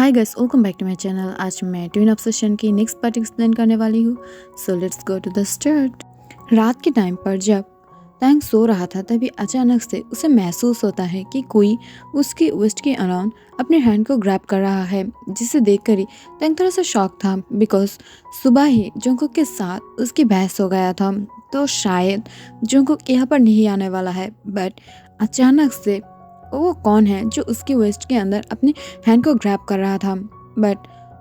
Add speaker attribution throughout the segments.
Speaker 1: Hi guys, welcome back to my channel. आज मैं twin obsession की नेक्स्ट पार्ट एक्सप्लेन करने वाली हूँ। So let's go to the start. रात के टाइम पर जब तैंग सो रहा था तभी अचानक से उसे महसूस होता है कि कोई उसकी वेस्ट के अराउंड अपने हैंड को ग्रैब कर रहा है, जिसे देखकर ही तैंग थोड़ा सा शॉक था बिकॉज सुबह ही जंगकुक के साथ उसकी बहस हो गया था, तो शायद जंगकुक यहाँ पर नहीं आने वाला है। बट अचानक से वो कौन है जो उसकी वेस्ट के अंदर अपने हैंड को ग्रैब कर रहा था। बट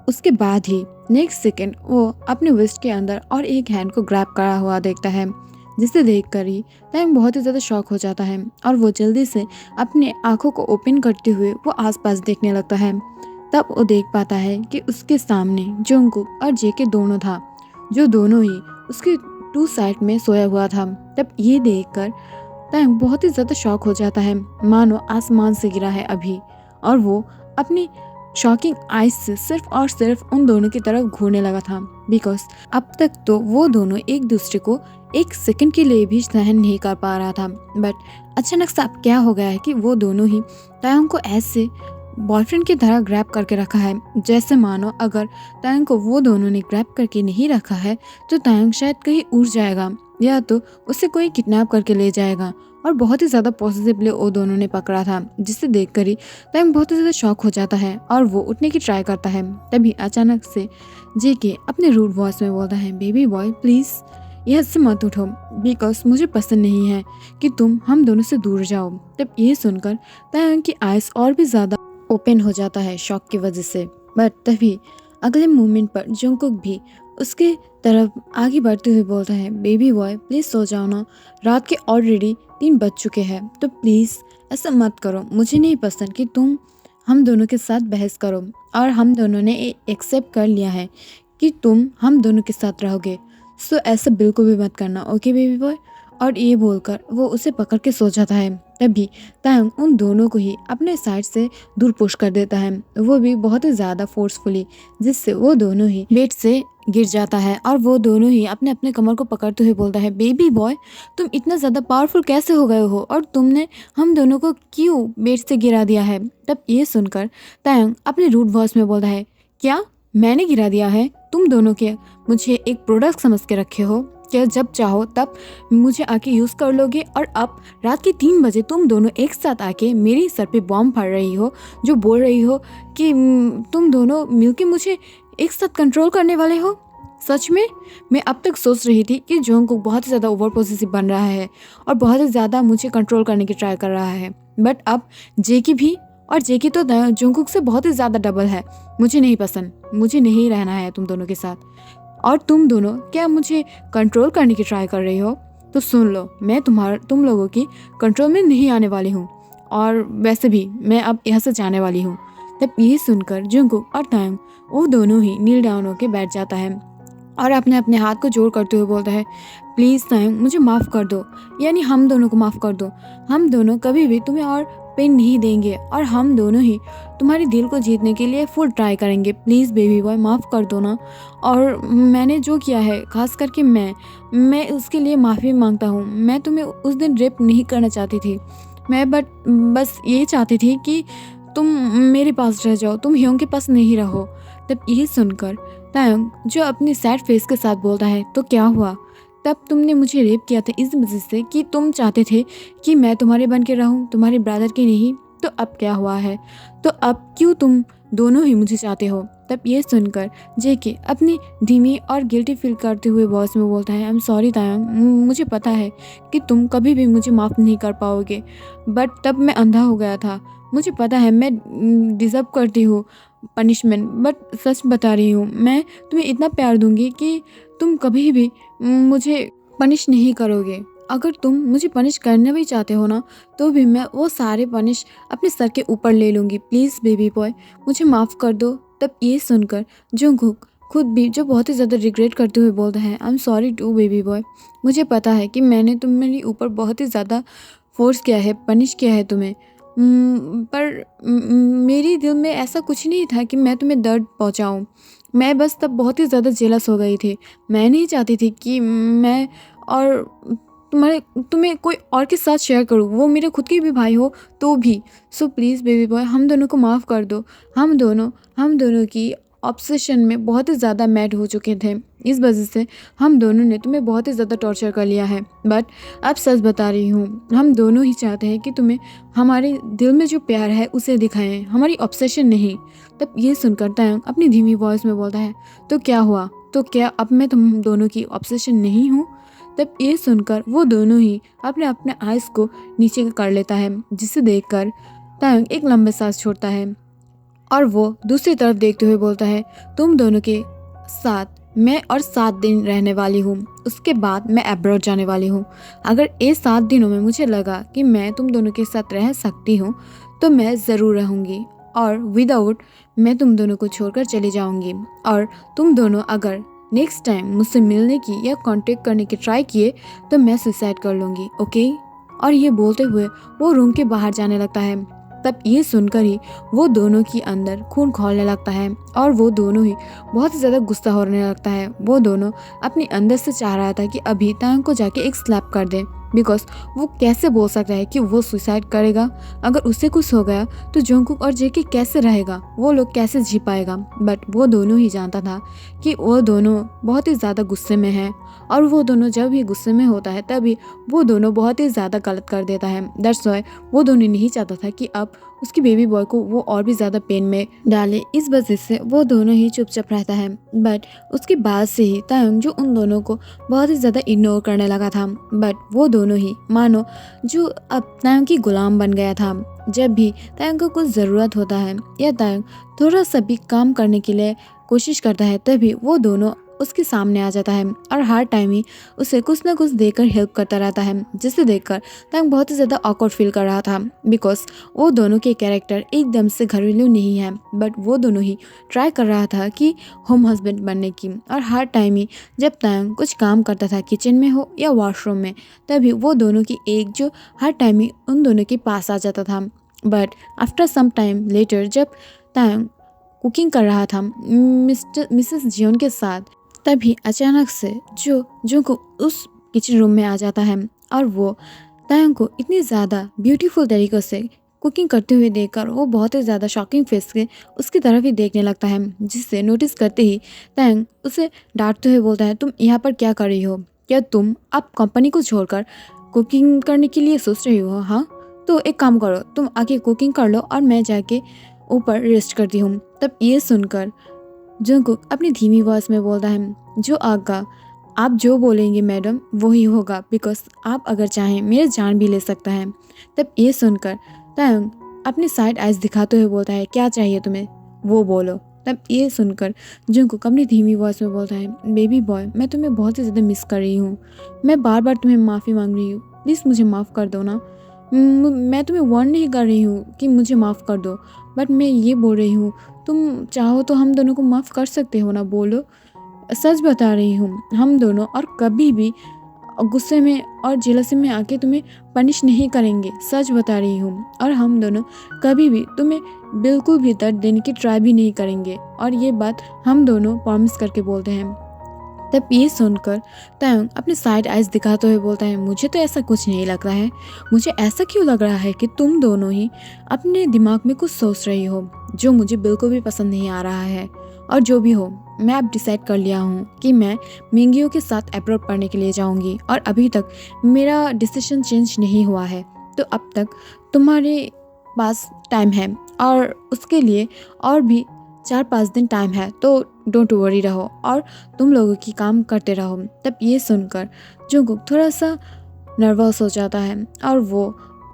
Speaker 1: उसके बाद ही नेक्स्ट सेकेंड वो अपने वेस्ट के अंदर और एक हैंड को ग्रैब करा हुआ देखता है, जिसे देखकर ही तैंग बहुत ही ज़्यादा शॉक हो जाता है और वो जल्दी से अपने आंखों को ओपन करते हुए वो आसपास देखने लगता है। तब वो देख पाता है कि उसके सामने जंगकुक और जेके दोनों था, जो दोनों ही उसके टू साइड में सोया हुआ था। तब ये देखकर तैंग बहुत ही ज़्यादा शॉक हो जाता है, मानो आसमान से गिरा है अभी, और वो अपनी शॉकिंग आइज से सिर्फ और सिर्फ उन दोनों की तरफ घूरने लगा था बिकॉज अब तक तो वो दोनों एक दूसरे को एक सेकंड के लिए भी सहन नहीं कर पा रहा था। बट अचानक से अब क्या हो गया है कि वो दोनों ही तैंग को ऐसे बॉयफ्रेंड की तरह ग्रैब करके रखा है, जैसे मानो अगर तैंग को वो दोनों ने ग्रैब करके नहीं रखा है तो तैंग शायद कहीं उड़ जाएगा या तो उसे कोई किडनैप करके ले जाएगा। और बहुत ही ज़्यादा पॉसिबली वो दोनों ने पकड़ा था, जिसे देखकर ही तैंग बहुत ही ज़्यादा शॉक हो जाता है और वो उठने की ट्राई करता है। तभी अचानक से जेके अपने रूड वॉइस में बोलता है, बेबी बॉय प्लीज़ यहाँ से मत उठो बिकॉज मुझे पसंद नहीं है कि तुम हम दोनों से दूर जाओ। तब ये सुनकर तैंग की आइज़ और भी ज़्यादा ओपन हो जाता है शॉक की वजह से। बट तभी अगले मोमेंट पर जंगकुक भी उसके तरफ आगे बढ़ते हुए बोलता है, बेबी बॉय प्लीज़ सो जाओ ना, रात के ऑलरेडी 3 बज चुके हैं, तो प्लीज़ ऐसा मत करो। मुझे नहीं पसंद कि तुम हम दोनों के साथ बहस करो, और हम दोनों ने एक्सेप्ट कर लिया है कि तुम हम दोनों के साथ रहोगे, सो ऐसा बिल्कुल भी मत करना, ओके बेबी बॉय। और ये बोलकर वो उसे पकड़ के सो जाता है। तभी तैंग उन दोनों को ही अपने साइड से दूर पुश कर देता है, वो भी बहुत ही ज़्यादा फोर्सफुली, जिससे वो दोनों ही बेड से गिर जाता है और वो दोनों ही अपने अपने कमर को पकड़ते हुए बोलता है, बेबी बॉय तुम इतना ज़्यादा पावरफुल कैसे हो गए हो और तुमने हम दोनों को क्यों बेड से गिरा दिया है। तब ये सुनकर तैंग अपने रूड वॉइस में बोलता है, क्या मैंने गिरा दिया है? तुम दोनों के मुझे एक प्रोडक्ट समझ के रखे हो क्या? जब चाहो तब मुझे आके यूज़ कर लोगे, और अब रात के 3 बजे तुम दोनों एक साथ आके मेरे सर पे बॉम्ब फाड़ रही हो, जो बोल रही हो कि तुम दोनों मिलके मुझे एक साथ कंट्रोल करने वाले हो। सच में मैं अब तक सोच रही थी कि जंगकुक बहुत ही ज़्यादा ओवर पॉसेसिव बन रहा है और बहुत ही ज़्यादा मुझे कंट्रोल करने की ट्राई कर रहा है, बट अब जेकी भी, और जेकी तो जंगकुक से बहुत ही ज़्यादा डबल है। मुझे नहीं पसंद, मुझे नहीं रहना है तुम दोनों के साथ, और तुम दोनों क्या मुझे कंट्रोल करने की ट्राई कर रही हो? तो सुन लो, मैं तुम लोगों की कंट्रोल में नहीं आने वाली हूँ, और वैसे भी मैं अब यहाँ से जाने वाली हूँ। तब ये सुनकर जंगकुक और तैंग वो दोनों ही नील डाउन होकर बैठ जाता है और अपने अपने हाथ को जोड़ करते हुए बोलता है, प्लीज़ तैंग मुझे माफ़ कर दो, यानी हम दोनों को माफ़ कर दो। हम दोनों कभी भी तुम्हें और पेन नहीं देंगे और हम दोनों ही तुम्हारे दिल को जीतने के लिए फुल ट्राई करेंगे। प्लीज़ बेबी बॉय माफ़ कर दो ना, और मैंने जो किया है खास करके मैं उसके लिए माफ़ी मांगता हूँ। मैं तुम्हें उस दिन रेप नहीं करना चाहती थी, मैं बस ये चाहती थी कि तुम मेरे पास रह जाओ, तुम ह्योंग के पास नहीं रहो। तब ये सुनकर तैंग जो अपनी सैड फेस के साथ बोलता है, तो क्या हुआ? तब तुमने मुझे रेप किया था इस वजह से कि तुम चाहते थे कि मैं तुम्हारे बन के रहूं, तुम्हारे ब्रदर की नहीं। तो अब क्या हुआ है? तो अब क्यों तुम दोनों ही मुझे चाहते हो? तब ये सुनकर जेके अपनी धीमी और गिल्टी फील करते हुए वॉइस में बोलता है, आई एम सॉरी तैंग, मुझे पता है कि तुम कभी भी मुझे माफ़ नहीं कर पाओगे, बट तब मैं अंधा हो गया था। मुझे पता है मैं डिज़र्व करती हूँ पनिशमेंट, बट सच बता रही हूँ, मैं तुम्हें इतना प्यार दूंगी कि तुम कभी भी मुझे पनिश नहीं करोगे। अगर तुम मुझे पनिश करना भी चाहते हो ना, तो भी मैं वो सारे पनिश अपने सर के ऊपर ले लूँगी। प्लीज़ बेबी बॉय मुझे माफ़ कर दो। तब ये सुनकर जंगकुक खुद भी जो बहुत ही ज़्यादा रिग्रेट करते हुए बोलता है, I am sorry to baby boy, मुझे पता है कि मैंने तुम्हारे ऊपर बहुत ही ज़्यादा फोर्स किया है, पनिश किया है तुम्हें, पर मेरी दिल में ऐसा कुछ नहीं था कि मैं तुम्हें दर्द पहुंचाऊं। मैं बस तब बहुत ही ज़्यादा जेलस हो गई थी। मैं नहीं चाहती थी कि मैं और तुम्हें कोई और के साथ शेयर करूँ, वो मेरे खुद के भी भाई हो तो भी। सो प्लीज़ बेबी बॉय, हम दोनों को माफ़ कर दो। हम दोनों की ऑब्सेशन में बहुत ही ज़्यादा मैड हो चुके थे। इस वजह से हम दोनों ने तुम्हें बहुत ही ज़्यादा टॉर्चर कर लिया है। बट अब सच बता रही हूँ, हम दोनों ही चाहते हैं कि तुम्हें हमारे दिल में जो प्यार है उसे दिखाएं, हमारी ऑब्सेशन नहीं। तब ये सुनकर तयंग अपनी धीमी वॉइस में बोलता है, तो क्या हुआ? तो क्या अब मैं तुम दोनों की ऑब्सेशन नहीं हूँ? तब ये सुनकर वो दोनों ही अपने अपने आइज़ को नीचे कर लेता है, जिसे देखकर तयंग एक लंबे सांस छोड़ता है और वो दूसरी तरफ देखते हुए बोलता है, तुम दोनों के साथ मैं और 7 दिन रहने वाली हूँ। उसके बाद मैं अब्रॉड जाने वाली हूँ। अगर ये 7 दिनों में मुझे लगा कि मैं तुम दोनों के साथ रह सकती हूँ तो मैं ज़रूर रहूँगी, और विदाउट मैं तुम दोनों को छोड़कर चली जाऊँगी। और तुम दोनों अगर नेक्स्ट टाइम मुझसे मिलने की या कांटेक्ट करने की ट्राई किए तो मैं सुसाइड कर लूँगी, ओके? और ये बोलते हुए वो रूम के बाहर जाने लगता है। तब ये सुनकर ही वो दोनों के अंदर खून खौलने लगता है और वो दोनों ही बहुत ज़्यादा गुस्सा होने लगता है। वो दोनों अपने अंदर से चाह रहा था कि अभी तयंग को जाके एक स्लैप कर दे, बिकॉज वो कैसे बोल सकता है कि वो सुसाइड करेगा? अगर उसे कुछ हो गया तो जोंगकुक और जेके कैसे रहेगा? वो लोग कैसे जी पाएगा? बट वो दोनों ही जानता था कि वो दोनों बहुत ही ज़्यादा गुस्से में हैं, और वो दोनों जब भी गुस्से में होता है तभी वो दोनों बहुत ही ज़्यादा गलत कर देता है। दैट्स व्हाई वो दोनों नहीं चाहता था कि अब उसकी बेबी बॉय को वो और भी ज़्यादा पेन में डाले। इस वजह से वो दोनों ही चुपचाप रहता है। बट उसके बाद से ही तयंग जो उन दोनों को बहुत ही ज़्यादा इग्नोर करने लगा था। बट वो दोनों ही मानो जो अब तयंग की गुलाम बन गया था। जब भी तयंग को कुछ ज़रूरत होता है या तयंग थोड़ा सा भी काम करने के लिए कोशिश करता है तभी वो दोनों उसके सामने आ जाता है और हर टाइम ही उसे कुछ ना कुछ देकर हेल्प करता रहता है, जिसे देखकर तयंग बहुत ही ज़्यादा ऑकवर्ड फील कर रहा था, बिकॉज वो दोनों के कैरेक्टर एकदम से घरेलू नहीं है। बट वो दोनों ही ट्राई कर रहा था कि होम हस्बैंड बनने की, और हर टाइम ही जब तयंग कुछ काम करता था किचन में हो या वॉशरूम में तभी वो दोनों की एक जो हर टाइम ही उन दोनों के पास आ जाता था। But after some time later जब तयंग कुकिंग कर रहा था मिसेस जियोन के साथ, तभी अचानक से जो को उस किचन रूम में आ जाता है और वो तयंग को इतनी ज़्यादा ब्यूटीफुल तरीक़े से कुकिंग करते हुए देखकर वो बहुत ही ज़्यादा शॉकिंग फेस से उसकी तरफ ही देखने लगता है, जिससे नोटिस करते ही तयंग उसे डांटते हुए बोलता है, तुम यहाँ पर क्या कर रही हो? क्या तुम अब कंपनी को छोड़कर कुकिंग करने के लिए सोच रही हो? हाँ, तो एक काम करो, तुम आके कुकिंग कर लो और मैं जाके ऊपर रेस्ट करती हूँ। तब ये सुनकर जंगकुक अपनी धीमी वॉइस में बोलता है, जो आज्ञा आप जो बोलेंगे मैडम वही होगा, बिकॉज आप अगर चाहें मेरे जान भी ले सकता है। तब ये सुनकर तयंग अपनी साइड आइज दिखाते हुए बोलता है, क्या चाहिए तुम्हें वो बोलो। तब ये सुनकर जंगकुक अपनी धीमी वॉइस में बोलता है, बेबी बॉय मैं तुम्हें बहुत ही ज़्यादा मिस कर रही हूँ, मैं बार बार तुम्हें माफ़ी मांग रही हूँ, प्लीज़ मुझे माफ़ कर दो ना। मैं तुम्हें वार्न नहीं कर रही हूँ कि मुझे माफ़ कर दो, बट मैं ये बोल रही हूँ तुम चाहो तो हम दोनों को माफ़ कर सकते हो ना, बोलो। सच बता रही हूँ, हम दोनों और कभी भी गुस्से में और जेलसी में आके तुम्हें पनिश नहीं करेंगे, सच बता रही हूँ। और हम दोनों कभी भी तुम्हें बिल्कुल भी दर्द देने की ट्राई भी नहीं करेंगे, और ये बात हम दोनों प्रॉमिस करके बोलते हैं। तब ये सुनकर तयंग अपने साइड आइज दिखाते हुए बोलता है, मुझे तो ऐसा कुछ नहीं लग रहा है। मुझे ऐसा क्यों लग रहा है कि तुम दोनों ही अपने दिमाग में कुछ सोच रही हो जो मुझे बिल्कुल भी पसंद नहीं आ रहा है। और जो भी हो, मैं अब डिसाइड कर लिया हूँ कि मैं मिंगियो के साथ अब्रॉड पढ़ने के लिए जाऊँगी, और अभी तक मेरा डिसीजन चेंज नहीं हुआ है। तो अब तक तुम्हारे पास टाइम है और उसके लिए और भी 4-5 दिन टाइम है, तो डोंट वरी रहो और तुम लोगों की काम करते रहो। तब ये सुनकर जंगकुक थोड़ा सा नर्वस हो जाता है और वो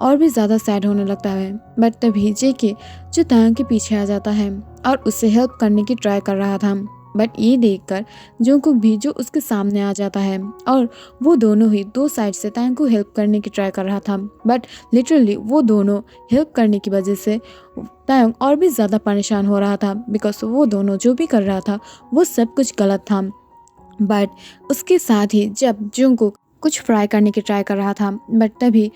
Speaker 1: और भी ज़्यादा सैड होने लगता है। बट तभी जेके जो तयंग के पीछे आ जाता है और उससे हेल्प करने की ट्राई कर रहा था। बट ये देखकर जंगकुक भी जो उसके सामने आ जाता है और वो दोनों ही दो साइड से तयंग को हेल्प करने की ट्राई कर रहा था। बट लिटरली वो दोनों हेल्प करने की वजह से तयंग और भी ज़्यादा परेशान हो रहा था, बिकॉज वो दोनों जो भी कर रहा था वो सब कुछ गलत था। बट उसके साथ ही जब जंगकुक कुछ फ्राई करने की ट्राई कर रहा था, बट तभी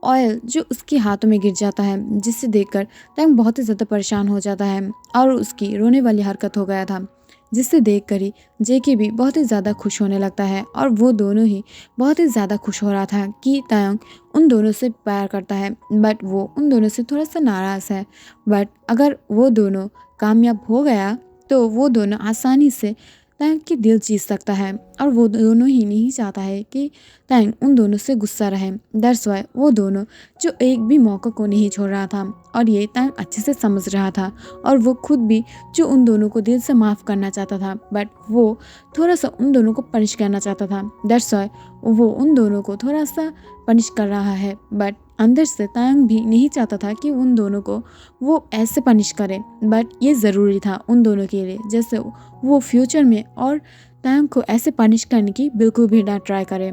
Speaker 1: ऑयल जो उसके हाथों में गिर जाता है, जिससे देखकर तयंग बहुत ही ज़्यादा परेशान हो जाता है और उसकी रोने वाली हरकत हो गया था। जिसे देखकर ही जेके भी बहुत ही ज़्यादा खुश होने लगता है और वो दोनों ही बहुत ही ज़्यादा खुश हो रहा था कि तायंग उन दोनों से प्यार करता है, बट वो उन दोनों से थोड़ा सा नाराज़ है। बट अगर वो दोनों कामयाब हो गया तो वो दोनों आसानी से तायंग की दिल जीत सकता है और वो दोनों ही नहीं चाहता है कि तायंग उन दोनों से गुस्सा रहे। दैट्स वाई वो दोनों जो एक भी मौका को नहीं छोड़ रहा था और ये तायंग अच्छे से समझ रहा था और वो खुद भी जो उन दोनों को दिल से माफ़ करना चाहता था, बट वो थोड़ा सा उन दोनों को पनिश करना चाहता था। दैट्स वाई वो उन दोनों को थोड़ा सा पनिश कर रहा है, बट अंदर से तायंग भी नहीं चाहता था कि उन दोनों को वो ऐसे पनिश करे, बट ये ज़रूरी था उन दोनों के लिए, जैसे वो फ्यूचर में और तायंग को ऐसे पनिश करने की बिल्कुल भी ना ट्राई करे।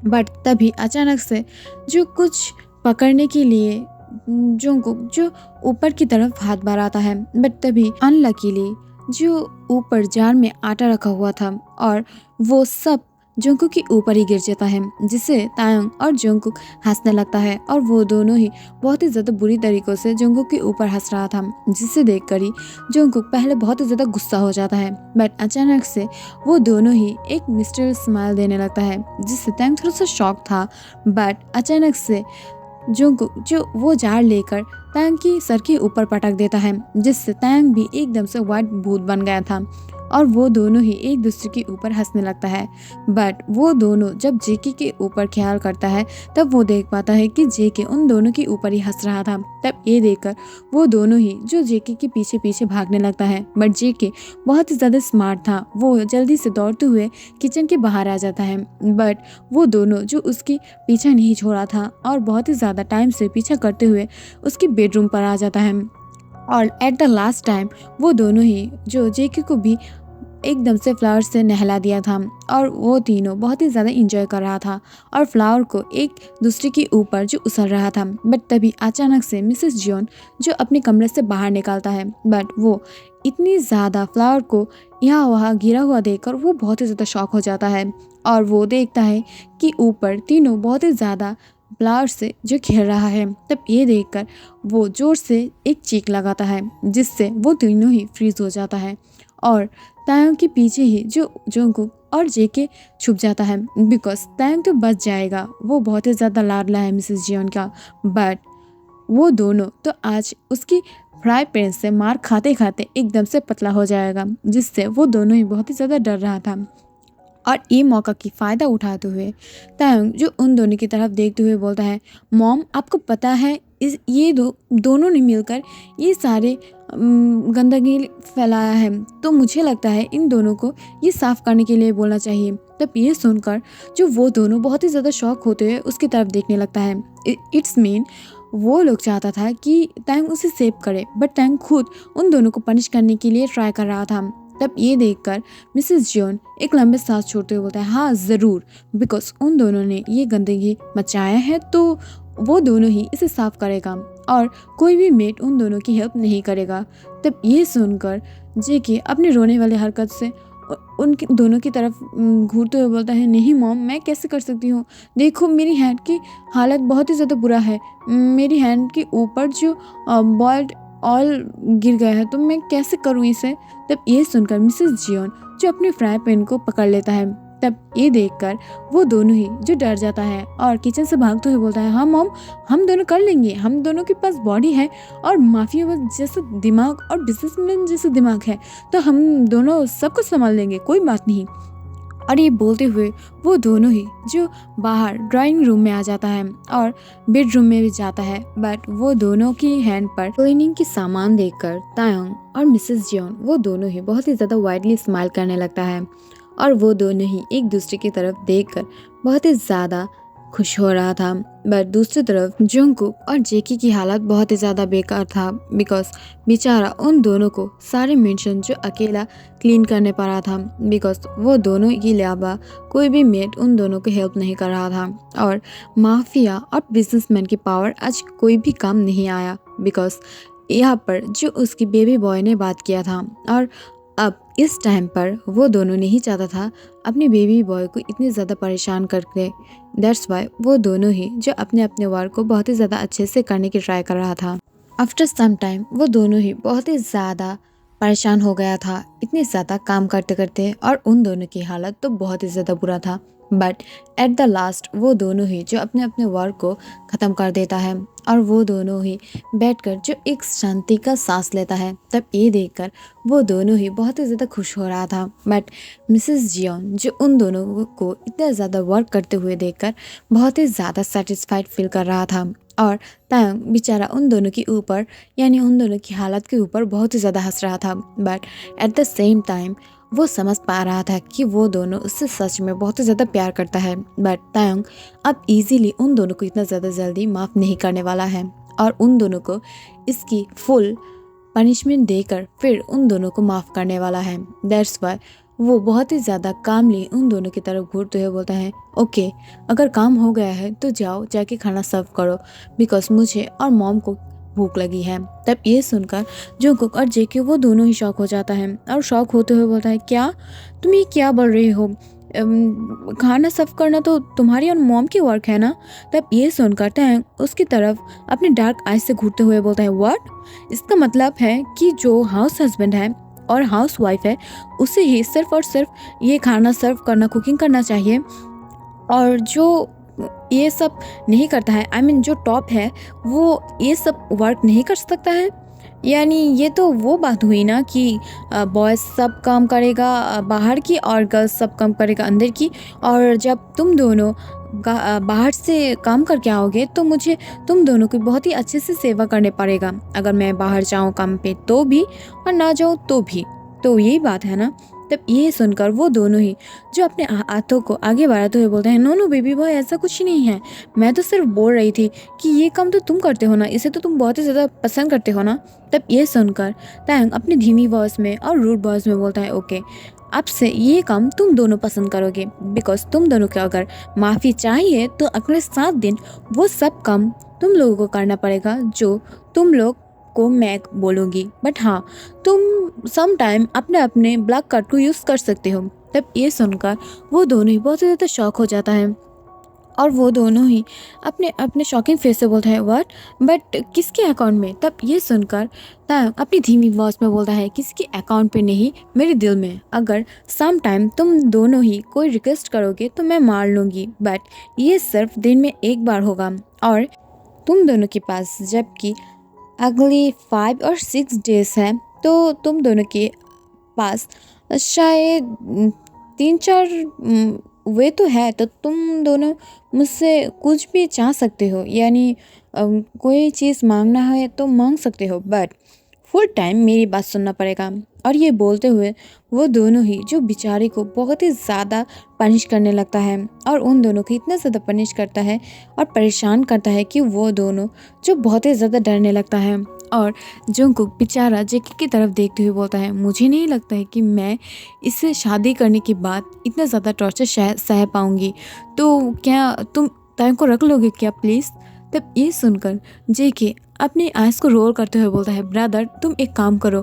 Speaker 1: बट तभी अचानक से जो कुछ पकड़ने के लिए जोंगकुक जो ऊपर की तरफ हाथ बढ़ाता है, बट तभी अनलकीली जो ऊपर जार में आटा रखा हुआ था और वो सब जोंगकुक के ऊपर ही गिर जाता है, जिससे तायंग और जोंगकुक हंसने लगता है और वो दोनों ही बहुत ही ज़्यादा बुरी तरीक़ों से जोंगकुक के ऊपर हंस रहा था, जिसे देखकर ही जोंगकुक पहले बहुत ही ज़्यादा गुस्सा हो जाता है, बट अचानक से वो दोनों ही एक मिस्टीरियस स्माइल देने लगता है, जिससे तायंग थोड़ा सा शॉक था। बट अचानक से जोंगकुक जो वो जार लेकर तायंग की सर के ऊपर पटक देता है, जिससे तायंग भी एकदम से व्हाइट भूत बन गया था और वो दोनों ही एक दूसरे के ऊपर हंसने लगता है। बट वो दोनों जब जेके के ऊपर ख्याल करता है तब वो देख पाता है कि जेके उन दोनों के ऊपर ही हंस रहा था। तब ये देखकर वो दोनों ही जो जेके के पीछे पीछे भागने लगता है, बट जेके बहुत ही ज़्यादा स्मार्ट था, वो जल्दी से दौड़ते हुए किचन के बाहर आ जाता है। बट वो दोनों जो उसकी पीछा नहीं छोड़ा था और बहुत ही ज़्यादा टाइम से पीछा करते हुए उसकी बेडरूम पर आ जाता है और एट द लास्ट टाइम वो दोनों ही जो जेके को भी एकदम से फ्लावर से नहला दिया था और वो तीनों बहुत ही ज़्यादा इंजॉय कर रहा था और फ्लावर को एक दूसरे के ऊपर जो उछल रहा था। बट तभी अचानक से मिसेस जियोन जो अपने कमरे से बाहर निकलता है, बट वो इतनी ज़्यादा फ्लावर को यहाँ वहाँ गिरा हुआ देखकर वो बहुत ही ज़्यादा शॉक हो जाता है और वो देखता है कि ऊपर तीनों बहुत ही ज़्यादा फ्लावर से जो खेल रहा है। तब ये देखकर वो ज़ोर से एक चीख लगाता है, जिससे वो तीनों ही फ्रीज हो जाता है और तायंग के पीछे ही जो जोंगकुक और जेके छुप जाता है, बिकॉज तायंग तो बच जाएगा, वो बहुत ही ज़्यादा लाडला है मिसेस जियोन का। बट वो दोनों तो आज उसकी फ्राई पैन से मार खाते खाते एकदम से पतला हो जाएगा, जिससे वो दोनों ही बहुत ही ज़्यादा डर रहा था। और ये मौका की फ़ायदा उठाते हुए तायंग जो उन दोनों की तरफ देखते हुए बोलता है, मॉम आपको पता है ये दोनों ने मिलकर ये सारे गंदगी फैलाया है, तो मुझे लगता है इन दोनों को ये साफ़ करने के लिए बोलना चाहिए। तब ये सुनकर जो वो दोनों बहुत ही ज़्यादा शॉक होते हुए उसकी तरफ देखने लगता है। इट्स मीन वो लोग चाहता था कि तायंग उसे सेव करे, बट तायंग खुद उन दोनों को पनिश करने के लिए ट्राई कर रहा था। तब ये देखकर मिसेस जियोन एक लंबे सांस छोड़ते हुए बोलता है, हाँ ज़रूर, बिकॉज उन दोनों ने ये गंदगी मचाया है तो वो दोनों ही इसे साफ करेगा और कोई भी मेट उन दोनों की हेल्प नहीं करेगा। तब ये सुनकर जेके अपने रोने वाले हरकत से उनके दोनों की तरफ घूरते हुए बोलता है, नहीं मॉम मैं कैसे कर सकती हूँ, देखो मेरी हैंड की हालत बहुत ही ज़्यादा बुरा है, मेरी हैंड के ऊपर जो बॉइल्ड ऑयल गिर गया है, तो मैं कैसे करूँ इसे। तब ये सुनकर मिसेस जियोन जो अपने फ्राई पैन को पकड़ लेता है। तब ये देखकर वो दोनों ही जो डर जाता है और किचन से भागते हुए बोलता है, हाँ मॉम हम दोनों कर लेंगे, हम दोनों के पास बॉडी है और माफिया जैसा दिमाग और बिजनेसमैन जैसा दिमाग है, तो हम दोनों सब कुछ संभाल लेंगे, कोई बात नहीं। और ये बोलते हुए वो दोनों ही जो बाहर ड्राइंग रूम में आ जाता है और बेडरूम में भी जाता है। बट वो दोनों की हैंड पर क्लीनिंग की सामान देखकर तायंग और मिसेस जियोन वो दोनों ही बहुत ही ज़्यादा वाइडली स्माइल करने लगता है और वो दोनों ही एक दूसरे की तरफ देखकर बहुत ही ज़्यादा खुश हो रहा था। बट दूसरी तरफ जोंगकुक और जेकी की हालत बहुत ही ज़्यादा बेकार था, बिकॉज बेचारा उन दोनों को सारे मेंशन जो अकेला क्लीन करने पा रहा था, बिकॉज वो दोनों के अलावा कोई भी मेट उन दोनों को हेल्प नहीं कर रहा था और माफिया और बिजनेसमैन की पावर आज कोई भी काम नहीं आया, बिकॉज यहाँ पर जो उसकी बेबी बॉय ने बात किया था और अब इस टाइम पर वो दोनों नहीं चाहता था अपने बेबी बॉय को इतने ज़्यादा परेशान करके। दैट्स वाई वो दोनों ही जो अपने अपने वर्क को बहुत ही ज़्यादा अच्छे से करने की ट्राई कर रहा था। आफ्टर सम टाइम वो दोनों ही बहुत ही ज़्यादा परेशान हो गया था इतने ज़्यादा काम करते करते, और उन दोनों की हालत तो बहुत ही ज़्यादा बुरा था। बट एट द लास्ट वो दोनों ही जो अपने अपने वर्क को ख़त्म कर देता है, और वो दोनों ही बैठकर जो एक शांति का सांस लेता है। तब ये देखकर वो दोनों ही बहुत ही ज़्यादा खुश हो रहा था। बट मिसेस जियोन जो उन दोनों को इतना ज़्यादा वर्क करते हुए देखकर बहुत ही ज़्यादा सेटिस्फाइड फील कर रहा था, और तायंग बेचारा उन दोनों के ऊपर, यानी उन दोनों की हालत के ऊपर बहुत ही ज़्यादा हंस रहा था। But at the same time वो समझ पा रहा था कि वो दोनों उससे सच में बहुत ही ज़्यादा प्यार करता है। बट तायंग अब इजीली उन दोनों को इतना ज़्यादा जल्दी माफ़ नहीं करने वाला है, और उन दोनों को इसकी फुल पनिशमेंट देकर फिर उन दोनों को माफ़ करने वाला है। दैट्स वाई वो बहुत ही ज़्यादा कामली उन दोनों की तरफ घूरते हुए बोलता है, ओके, अगर काम हो गया है तो जाओ जाके खाना सर्व करो, बिकॉज मुझे और मॉम को भूख लगी है। तब ये सुनकर जंगकुक और जेके वो दोनों ही शॉक हो जाता है, और शॉक होते हुए बोलता है, क्या तुम ये क्या बोल रही हो? खाना सर्व करना तो तुम्हारी और मॉम की वर्क है ना? तब ये सुनकर टैंग उसकी तरफ अपने डार्क आइज से घूरते हुए बोलता है, व्हाट? इसका मतलब है कि जो हाउस हस्बैंड है और हाउस वाइफ है उसे ही सिर्फ और सिर्फ ये खाना सर्व करना, कुकिंग करना चाहिए, और जो ये सब नहीं करता है, आई मीन जो टॉप है वो ये सब वर्क नहीं कर सकता है? यानी ये तो वो बात हुई ना कि बॉयज़ सब काम करेगा बाहर की, और गर्ल्स सब काम करेगा अंदर की, और जब तुम दोनों बाहर से काम करके आओगे तो मुझे तुम दोनों की बहुत ही अच्छे से सेवा करने पड़ेगा, अगर मैं बाहर जाऊँ काम पे तो भी और ना जाऊँ तो भी। तो यही बात है ना? तब ये सुनकर वो दोनों ही जो अपने हाथों को आगे बढ़ाते हुए बोलते हैं, नो नो बेबी बॉय, ऐसा कुछ नहीं है, मैं तो सिर्फ बोल रही थी कि ये काम तो तुम करते हो ना, इसे तो तुम बहुत ही ज़्यादा पसंद करते हो ना। तब ये सुनकर तैंग अपनी धीमी वॉइस में और रूड वॉइस में बोलता है, ओके, अब से ये काम तुम दोनों पसंद करोगे, बिकॉज तुम दोनों को अगर माफ़ी चाहिए तो अगले 7 दिन वो सब काम तुम लोगों को करना पड़ेगा जो तुम लोग को मैं बोलूँगी। बट हाँ, तुम सम टाइम अपने अपने ब्लैक कार्ड को यूज़ कर सकते हो। तब ये सुनकर वो दोनों ही बहुत ज़्यादा शॉक हो जाता है, और वो दोनों ही अपने अपने शॉकिंग फेस से बोलता है, व्हाट? बट किसके अकाउंट में? तब ये सुनकर तैंग अपनी धीमी वॉइस में बोलता है, किसके अकाउंट पे नहीं, मेरे दिल में। अगर सम टाइम तुम दोनों ही कोई रिक्वेस्ट करोगे तो मैं मान लूँगी, बट ये सिर्फ दिन में एक बार होगा, और तुम दोनों के पास जबकि अगली 5 और 6 डेज है, तो तुम दोनों के पास शायद 3-4 वे तो है, तो तुम दोनों मुझसे कुछ भी चाह सकते हो, यानी कोई चीज़ मांगना है तो मांग सकते हो, बट फुल टाइम मेरी बात सुनना पड़ेगा। और ये बोलते हुए वो दोनों ही जो बेचारे को बहुत ही ज़्यादा पनिश करने लगता है, और उन दोनों को इतना ज़्यादा पनिश करता है और परेशान करता है कि वो दोनों जो बहुत ही ज़्यादा डरने लगता है। और जंगकुक बेचारा जेकी की तरफ देखते हुए बोलता है, मुझे नहीं लगता है कि मैं इससे शादी करने के बाद इतना ज़्यादा टॉर्चर सह पाऊँगी, तो क्या तुम टाइम को रख लोगे क्या प्लीज़? तब ये सुनकर जेके अपने आइज़ को रोल करते हुए बोलता है, ब्रदर तुम एक काम करो,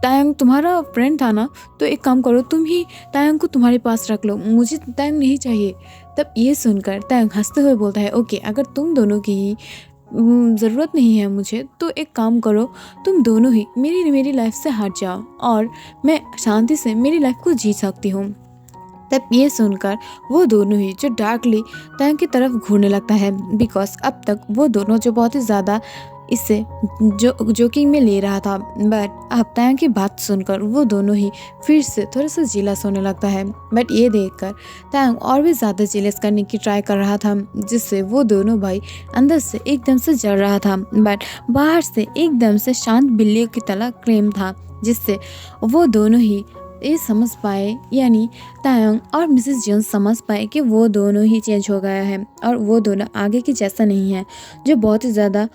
Speaker 1: तायंग तुम्हारा फ्रेंड था ना, तो एक काम करो, तुम ही तायंग को तुम्हारे पास रख लो, मुझे तायंग नहीं चाहिए। तब ये सुनकर तायंग हंसते हुए बोलता है, ओके, अगर तुम दोनों की ही ज़रूरत नहीं है मुझे, तो एक काम करो, तुम दोनों ही मेरी लाइफ से हट जाओ, और मैं शांति से मेरी लाइफ को जी सकती हूँ। तब ये सुनकर वो दोनों ही जो डार्कली तायंग की तरफ घूरने लगता है, बिकॉज अब तक वो दोनों जो बहुत ही ज़्यादा इससे जोकिंग में ले रहा था, बट अब तायंग की बात सुनकर वो दोनों ही फिर से थोड़ा सा जेलस होने लगता है। बट ये देखकर तायंग और भी ज़्यादा जेलस करने की ट्राई कर रहा था, जिससे वो दोनों भाई अंदर से एकदम से जल रहा था, बट बाहर से एकदम से शांत बिल्लियों की तरह क्लेम था, जिससे वो दोनों ही ये समझ पाए, यानी तायंग और मिसेस जियोन समझ पाए कि वो दोनों ही चेंज हो गया है, और वो दोनों आगे के जैसा नहीं है, जो बहुत ही ज़्यादा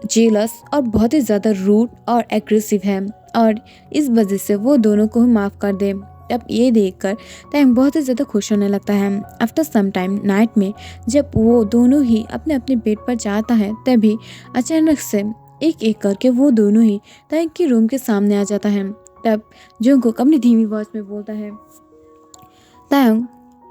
Speaker 1: जेलस और बहुत ही ज़्यादा रूड और एग्रेसिव है, और इस वजह से वो दोनों को माफ़ कर दे। अब ये देखकर तायंग बहुत ही ज़्यादा खुश होने लगता है। आफ्टर सम टाइम नाइट में जब वो दोनों ही अपने अपने बेड पर जाता है, तभी अचानक से एक एक करके वो दोनों ही तायंग के रूम के सामने आ जाता है। तब जंगकुक अपनी धीमी वॉइस में बोलता है, तायंग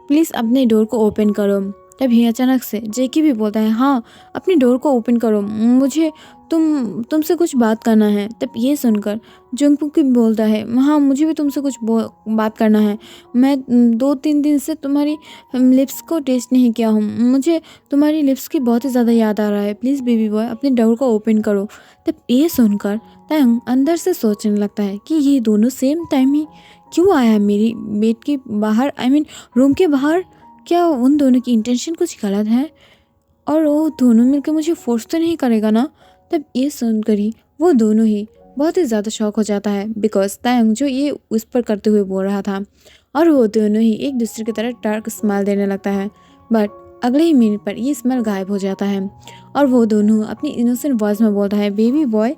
Speaker 1: प्लीज़ अपने डोर को ओपन करो। तभी अचानक से जेकी भी बोलता है, हाँ अपनी डोर को ओपन करो, मुझे तुमसे कुछ बात करना है। तब ये सुनकर जंगकुक भी बोलता है, हाँ मुझे भी तुमसे कुछ बात करना है। मैं 2-3 दिन से तुम्हारी लिप्स को टेस्ट नहीं किया हूँ, मुझे तुम्हारी लिप्स की बहुत ही ज़्यादा याद आ रहा है, प्लीज़ बेबी बॉय अपनी डोर को ओपन करो। तब ये सुनकर तैंग अंदर से सोचने लगता है कि ये दोनों सेम टाइम ही क्यों आया है मेरी बेड के बाहर, रूम के बाहर। क्या उन दोनों की इंटेंशन कुछ गलत है और वो दोनों मिलकर मुझे फोर्स तो नहीं करेगा ना। तब ये सुनकर ही वो दोनों ही बहुत ही ज़्यादा शॉक हो जाता है, बिकॉज तैंग जो ये उस पर करते हुए बोल रहा था, और वो दोनों ही एक दूसरे की तरह डार्क स्माइल देने लगता है। बट अगले ही मिनट पर ये स्माइल गायब हो जाता है और वो दोनों अपनी इनोसेंट वॉइस में बोलता है, बेबी बॉय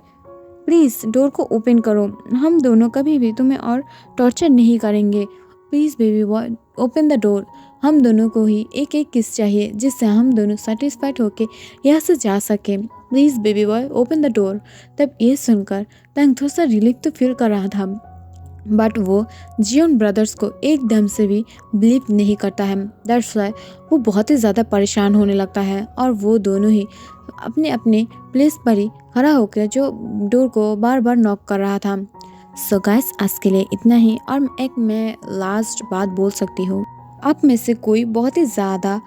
Speaker 1: प्लीज़ डोर को ओपन करो, हम दोनों कभी भी तुम्हें और टॉर्चर नहीं करेंगे, please baby boy open the door. हम दोनों को ही एक एक किस चाहिए जिससे हम दोनों सेटिस्फाइड होके यहाँ से जा सके, please baby boy open the door. तब ये सुनकर तंग थोड़ा सा रिलीफ तो फील कर रहा था, बट वो जियोन ब्रदर्स को एकदम से भी बिलीव नहीं करता है। दैट्स वाई वो बहुत ही ज़्यादा परेशान होने लगता है और वो दोनों ही अपने अपने प्लेस पर ही खड़ा होकर जो डोर को बार बार नॉक कर रहा था। सो गाइस आज के लिए इतना ही, और मैं लास्ट बात बोल सकती हूँ, आप में से कोई बहुत ही ज़्यादा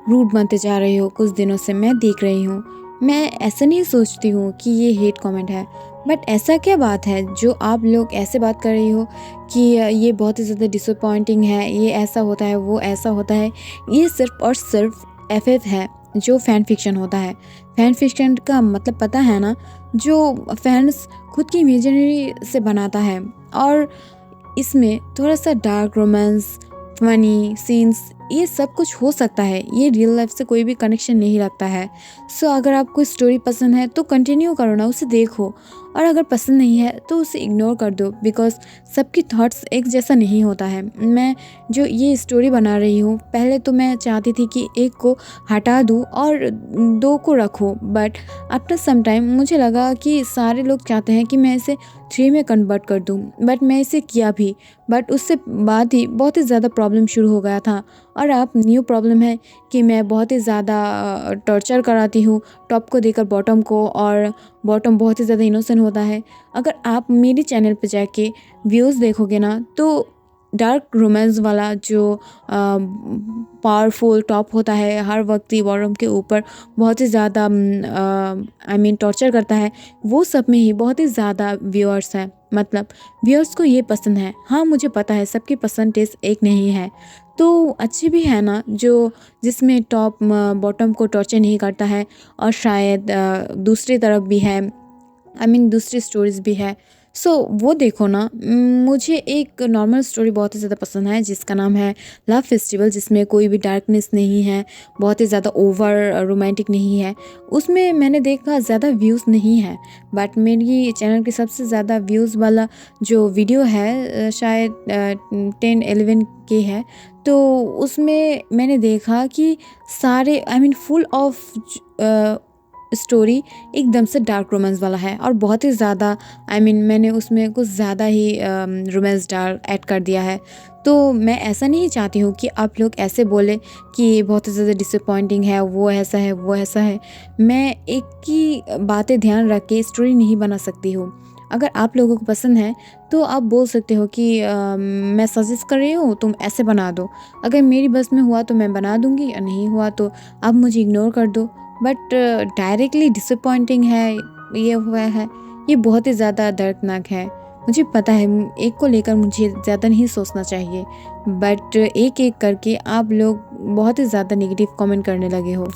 Speaker 1: रूड बनते जा रहे हो कुछ दिनों से, मैं देख रही हूँ। मैं ऐसा नहीं सोचती हूँ कि ये हेट कमेंट है, बट ऐसा क्या बात है जो आप लोग ऐसे बात कर रही हो कि ये बहुत ही ज़्यादा डिसअपॉइंटिंग है, ये ऐसा होता है, वो ऐसा होता है। ये सिर्फ और सिर्फ एफएफ है, जो फ़ैन फिक्शन होता है। फ़ैन फिक्शन का मतलब पता है ना, जो फैंस खुद की इमेजिनरी से बनाता है, और इसमें थोड़ा सा डार्क रोमांस, फनी सीन्स, ये सब कुछ हो सकता है। ये रियल लाइफ से कोई भी कनेक्शन नहीं रखता है। सो अगर आपको स्टोरी पसंद है तो कंटिन्यू करो ना, उसे देखो, और अगर पसंद नहीं है तो उसे इग्नोर कर दो, बिकॉज सबकी थॉट्स एक जैसा नहीं होता है। मैं जो ये स्टोरी बना रही हूँ, पहले तो मैं चाहती थी कि एक को हटा दूँ और 2 को रखूँ, बट आफ्टर सम टाइम मुझे लगा कि सारे लोग चाहते हैं कि मैं इसे 3 में कन्वर्ट कर दूँ, बट मैं इसे किया भी, बट उससे बाद ही बहुत ही ज़्यादा प्रॉब्लम शुरू हो गया था। और अब न्यू प्रॉब्लम है कि मैं बहुत ही ज़्यादा टॉर्चर कराती हूँ टॉप को देकर बॉटम को, और बॉटम बहुत ही ज़्यादा इनोसेंट होता है। अगर आप मेरे चैनल पे जाके व्यूज़ देखोगे ना, तो डार्क रोमांस वाला जो पावरफुल टॉप होता है, हर वक्त ही बॉटम के ऊपर बहुत ही ज़्यादा टॉर्चर करता है, वो सब में ही बहुत ही ज़्यादा व्यूअर्स हैं। मतलब व्यूअर्स को ये पसंद है। हाँ मुझे पता है सबकी पसंद टेस्ट एक नहीं है, तो अच्छी भी है ना जो जिसमें टॉप बॉटम को टॉर्चर नहीं करता है, और शायद दूसरी तरफ भी है, दूसरी स्टोरीज़ भी है। सो वो देखो ना। मुझे एक नॉर्मल स्टोरी बहुत ही ज़्यादा पसंद है जिसका नाम है लव फेस्टिवल, जिसमें कोई भी डार्कनेस नहीं है, बहुत ही ज़्यादा ओवर रोमांटिक नहीं है। उसमें मैंने देखा ज़्यादा व्यूज़ नहीं है, बट मेरी चैनल की सबसे ज़्यादा व्यूज़ वाला जो वीडियो है शायद 10-11 के है। तो उसमें मैंने देखा कि सारे फुल ऑफ स्टोरी एकदम से डार्क रोमांस वाला है, और बहुत ही ज़्यादा मैंने उसमें कुछ ज़्यादा ही रोमांस डार्क ऐड कर दिया है। तो मैं ऐसा नहीं चाहती हूँ कि आप लोग ऐसे बोले कि बहुत ही ज़्यादा डिसअपॉइंटिंग है, वो ऐसा है, वो ऐसा है। मैं एक की बातें ध्यान रख के स्टोरी नहीं बना सकती हूँ। अगर आप लोगों को पसंद है तो आप बोल सकते हो कि मैं सजेस्ट कर रही हूँ तुम ऐसे बना दो। अगर मेरी बस में हुआ तो मैं बना दूँगी, और नहीं हुआ तो आप मुझे इग्नोर कर दो। बट डायरेक्टली डिसअपॉइंटिंग है, ये हुआ है, ये बहुत ही ज़्यादा दर्दनाक है। मुझे पता है एक को लेकर मुझे ज़्यादा नहीं सोचना चाहिए, बट एक एक करके आप लोग बहुत ही ज़्यादा नेगेटिव कमेंट करने लगे हो।